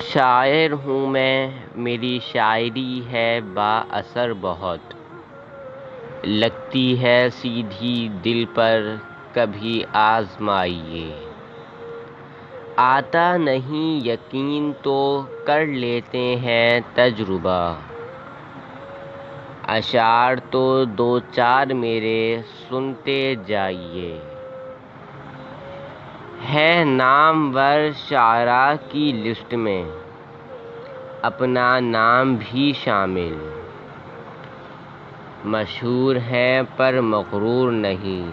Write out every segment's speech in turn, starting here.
شاعر ہوں میں، میری شاعری ہے با اثر بہت، لگتی ہے سیدھی دل پر کبھی آزمائیے۔ آتا نہیں یقین تو کر لیتے ہیں تجربہ، اشعار تو دو چار میرے سنتے جائیے۔ ہے نامور شعراء کی لسٹ میں اپنا نام بھی شامل، مشہور ہیں پر مغرور نہیں،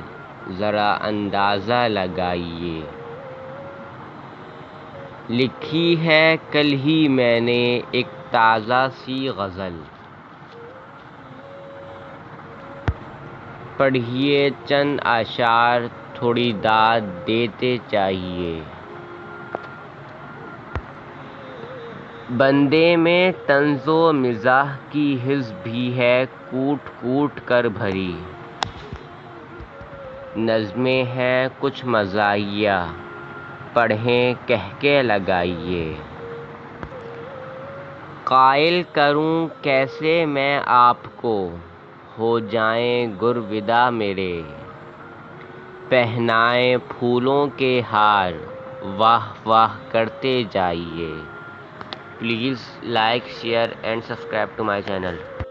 ذرا اندازہ لگائیے۔ لکھی ہے کل ہی میں نے ایک تازہ سی غزل، پڑھیے چند اشعار تھوڑی داد دیتے چاہیے۔ بندے میں طنز و مزاح کی حس بھی ہے کوٹ کوٹ کر بھری، نظمیں ہیں کچھ مزاحیہ پڑھیں قہقہے لگائیے۔ قائل کروں کیسے میں آپ کو، ہو جائیں گر وداع میرے، پہنائیں پھولوں کے ہار واہ واہ کرتے جائیے۔ Please like share and subscribe to my channel.